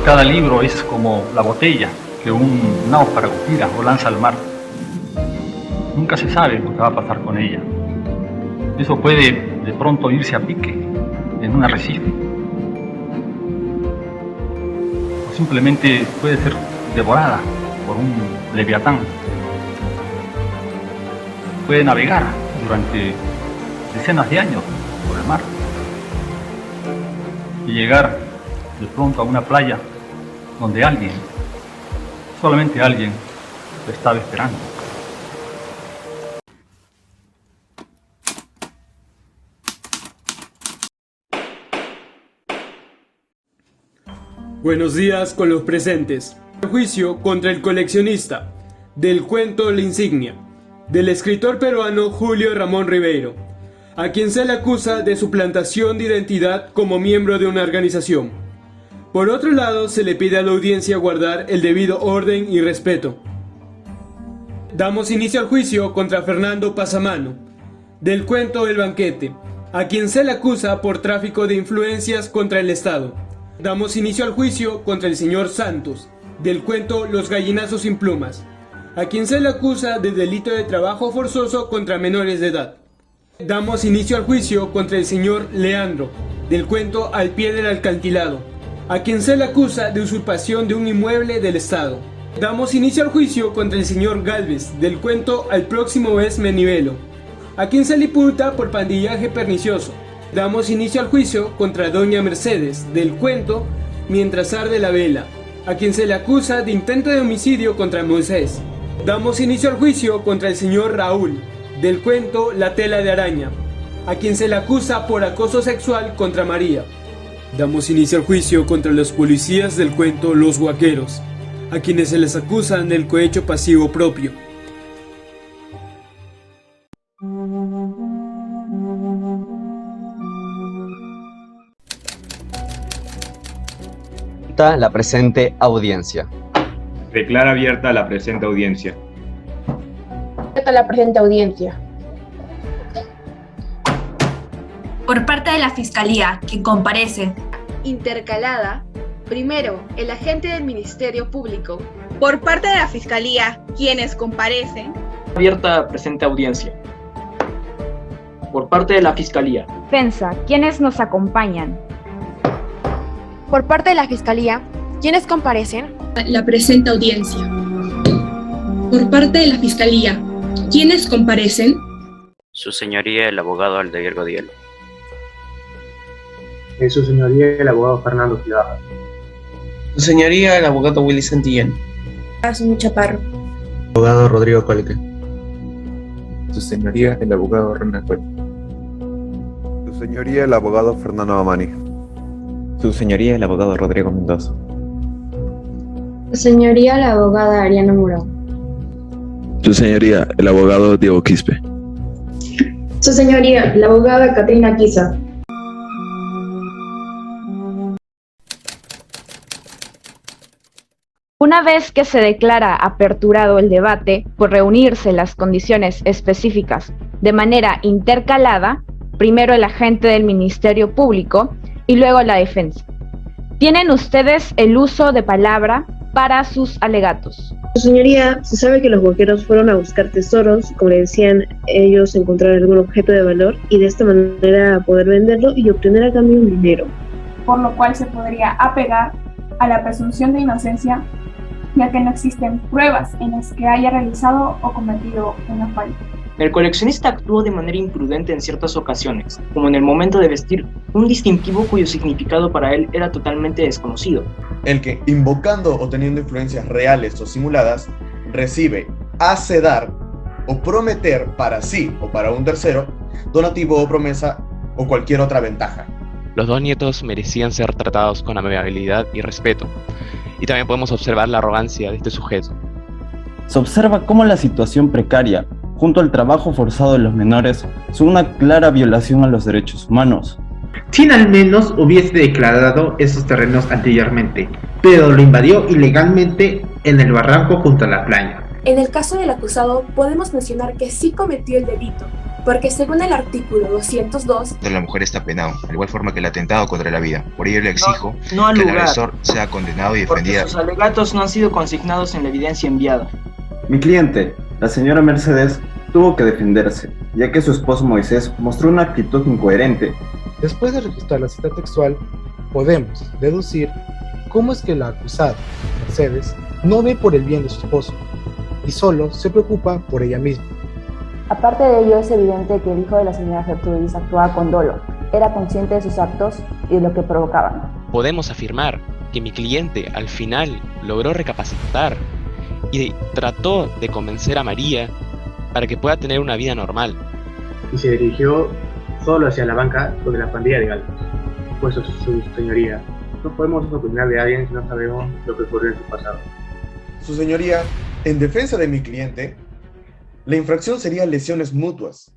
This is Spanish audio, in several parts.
Cada libro es como la botella que un náufrago tira o lanza al mar. Nunca se sabe lo que va a pasar con ella. Eso puede de pronto irse a pique en un arrecife. O simplemente puede ser devorada por un leviatán. Puede navegar durante decenas de años por el mar y llegar de pronto a una playa donde alguien, solamente alguien, lo estaba esperando. Buenos días con los presentes. El juicio contra el coleccionista del cuento La Insignia, del escritor peruano Julio Ramón Ribeiro, a quien se le acusa de suplantación de identidad como miembro de una organización. Por otro lado, se le pide a la audiencia guardar el debido orden y respeto. Damos inicio al juicio contra Fernando Pasamano, del cuento El Banquete, a quien se le acusa por tráfico de influencias contra el Estado. Damos inicio al juicio contra el señor Santos, del cuento Los Gallinazos sin Plumas, a quien se le acusa de delito de trabajo forzoso contra menores de edad. Damos inicio al juicio contra el señor Leandro, del cuento Al pie del acantilado, a quien se le acusa de usurpación de un inmueble del Estado. Damos inicio al juicio contra el señor Galvez, del cuento Al próximo es me nivelo, a quien se le imputa por pandillaje pernicioso. Damos inicio al juicio contra doña Mercedes, del cuento Mientras arde la vela, a quien se le acusa de intento de homicidio contra Moisés. Damos inicio al juicio contra el señor Raúl, del cuento La tela de araña, a quien se le acusa por acoso sexual contra María. Damos inicio al juicio contra los policías del cuento Los Guaqueros, a quienes se les acusan del cohecho pasivo propio. La presente audiencia. Declara abierta la presente audiencia. Abierta la presente audiencia. Por parte de la Fiscalía, que comparece. Intercalada, primero, el agente del Ministerio Público. Por parte de la Fiscalía, quienes comparecen. Abierta presente audiencia. Por parte de la Fiscalía. Defensa, quienes nos acompañan. Por parte de la Fiscalía, ¿quiénes comparecen? La presente audiencia. Por parte de la Fiscalía, ¿quiénes comparecen? Su Señoría el abogado Aldair Godiel. Su Señoría el abogado Fernando Ciudad. Su Señoría el abogado Willy Santillán. Señor Chaparro. Abogado Rodrigo Colique. Su Señoría el abogado Renan Cuel. Su Señoría el abogado Fernando Mamani. Su Señoría el abogado Rodrigo Mendoza. Su Señoría la abogada Ariana Murao. Su Señoría el abogado Diego Quispe. Su Señoría la abogada Catrina Quiza. Una vez que se declara aperturado el debate por reunirse las condiciones específicas de manera intercalada, primero el agente del Ministerio Público y luego la defensa. Tienen ustedes el uso de palabra para sus alegatos. Su Señoría, se sabe que los guaqueros fueron a buscar tesoros, como le decían ellos, encontrar algún objeto de valor y de esta manera poder venderlo y obtener a cambio un dinero. Por lo cual se podría apegar a la presunción de inocencia, ya que no existen pruebas en las que haya realizado o cometido una falta. El coleccionista actuó de manera imprudente en ciertas ocasiones, como en el momento de vestir un distintivo cuyo significado para él era totalmente desconocido. El que, invocando o teniendo influencias reales o simuladas, recibe, hace dar o prometer para sí o para un tercero, donativo o promesa o cualquier otra ventaja. Los dos nietos merecían ser tratados con amabilidad y respeto, y también podemos observar la arrogancia de este sujeto. Se observa cómo la situación precaria, junto al trabajo forzado de los menores, son una clara violación a los derechos humanos. China al menos hubiese declarado esos terrenos anteriormente, pero lo invadió ilegalmente en el barranco junto a la playa. En el caso del acusado podemos mencionar que sí cometió el delito, porque según el artículo 202, la mujer está penado, de igual forma que el atentado contra la vida. Por ello le exijo no al que el lugar, agresor sea condenado y porque defendido. sus alegatos no han sido consignados en la evidencia enviada. Mi cliente, la señora Mercedes, tuvo que defenderse, ya que su esposo Moisés mostró una actitud incoherente. Después de registrar la cita textual, podemos deducir cómo es que la acusada, Mercedes, no ve por el bien de su esposo y solo se preocupa por ella misma. Aparte de ello, es evidente que el hijo de la señora Gertrudis actuaba con dolo, era consciente de sus actos y de lo que provocaban. Podemos afirmar que mi cliente al final logró recapacitar y trató de convencer a María para que pueda tener una vida normal. Y se dirigió solo hacia la banca donde la pandilla de Galvez. Pues su señoría, no podemos opinar de alguien si no sabemos lo que ocurrió en su pasado. Su señoría, en defensa de mi cliente, la infracción sería lesiones mutuas,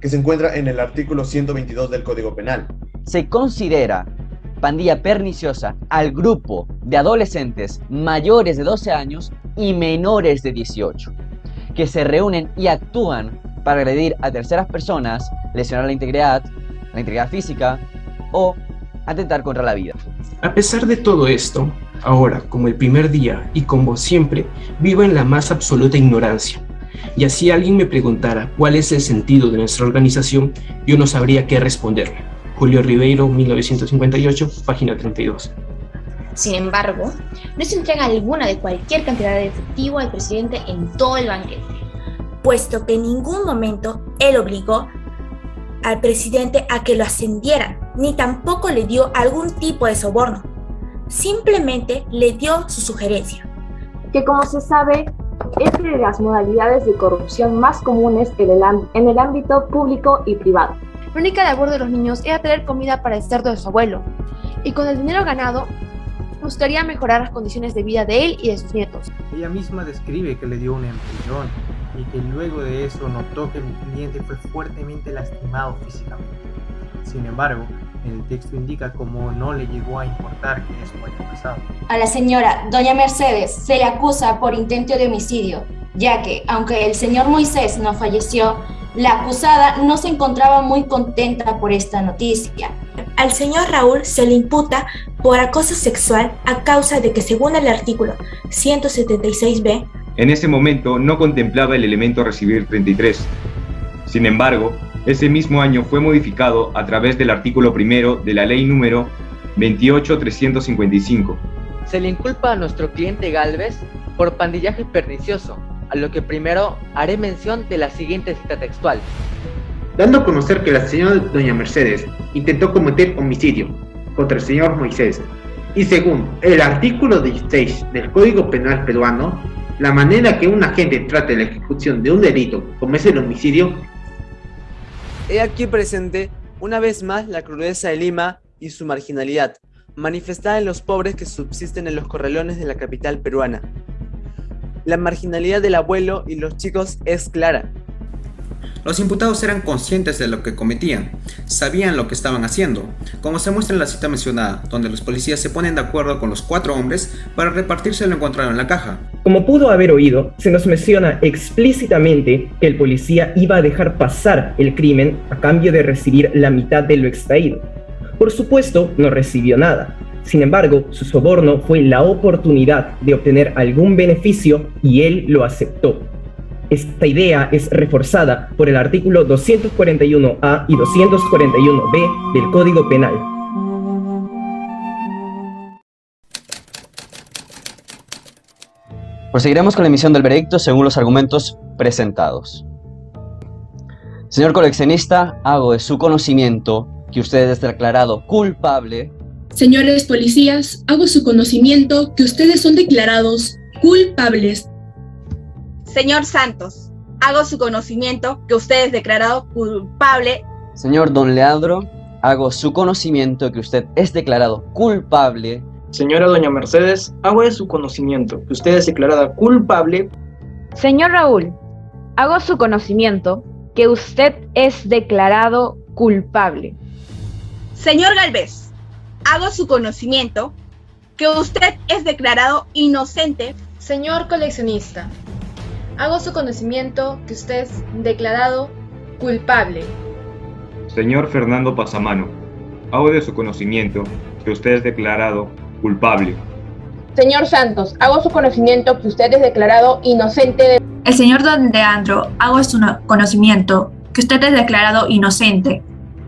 que se encuentra en el artículo 122 del Código Penal. Se considera pandilla perniciosa al grupo de adolescentes mayores de 12 años y menores de 18, que se reúnen y actúan para agredir a terceras personas, lesionar la integridad física o atentar contra la vida. A pesar de todo esto, ahora, como el primer día y como siempre, vivo en la más absoluta ignorancia. Y así alguien me preguntara cuál es el sentido de nuestra organización, yo no sabría qué responderle. Julio Ribeiro, 1958, página 32. Sin embargo, no se entrega alguna de cualquier cantidad de efectivo al presidente en todo el banquete, puesto que en ningún momento él obligó al presidente a que lo ascendieran, ni tampoco le dio algún tipo de soborno. Simplemente le dio su sugerencia. Que como se sabe, es de las modalidades de corrupción más comunes en el ámbito público y privado. La única labor de los niños era traer comida para el cerdo de su abuelo, y con el dinero ganado buscaría mejorar las condiciones de vida de él y de sus nietos. Ella misma describe que le dio un embrión y que luego de eso notó que mi cliente fue fuertemente lastimado físicamente. Sin embargo, en el texto indica cómo no le llegó a importar que eso haya pasado. A la señora doña Mercedes se le acusa por intento de homicidio, ya que, aunque el señor Moisés no falleció, la acusada no se encontraba muy contenta por esta noticia. Al señor Raúl se le imputa por acoso sexual a causa de que, según el artículo 176b, en ese momento no contemplaba el elemento recibir 33. Sin embargo, ese mismo año fue modificado a través del artículo 1 de la ley número 28.355. Se le inculpa a nuestro cliente Galvez por pandillaje pernicioso, a lo que primero haré mención de la siguiente cita textual. Dando a conocer que la señora doña Mercedes intentó cometer homicidio contra el señor Moisés, y según el artículo 16 del Código Penal peruano, la manera que un agente trata la ejecución de un delito como es el homicidio. He aquí presente, una vez más, la crudeza de Lima y su marginalidad, manifestada en los pobres que subsisten en los corralones de la capital peruana. La marginalidad del abuelo y los chicos es clara. Los imputados eran conscientes de lo que cometían, sabían lo que estaban haciendo, como se muestra en la cita mencionada, donde los policías se ponen de acuerdo con los 4 hombres para repartirse lo encontrado en la caja. Como pudo haber oído, se nos menciona explícitamente que el policía iba a dejar pasar el crimen a cambio de recibir la mitad de lo extraído. Por supuesto, no recibió nada. Sin embargo, su soborno fue la oportunidad de obtener algún beneficio y él lo aceptó. Esta idea es reforzada por el artículo 241A y 241B del Código Penal. Proseguiremos con la emisión del veredicto según los argumentos presentados. Señor coleccionista, hago de su conocimiento que usted es declarado culpable. Señores policías, hago su conocimiento que ustedes son declarados culpables. Señor Santos, hago su conocimiento que usted es declarado culpable. Señor Don Leandro, hago su conocimiento que usted es declarado culpable. Señora doña Mercedes, hago de su conocimiento que usted es declarada culpable. Señor Raúl, hago su conocimiento que usted es declarado culpable. Señor Galvez, hago su conocimiento que usted es declarado inocente. Señor coleccionista, hago su conocimiento que usted es declarado Culpable. Señor Fernando Pasamano, hago de su conocimiento que usted es declarado culpable. Señor Santos, hago su conocimiento que usted es declarado inocente de... El señor Don Leandro, hago su conocimiento que usted es declarado inocente.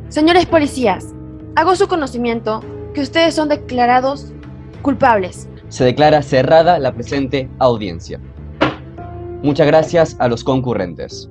Señores policías, hago su conocimiento que ustedes son declarados culpables. Se declara cerrada la presente audiencia. Muchas gracias a los concurrentes.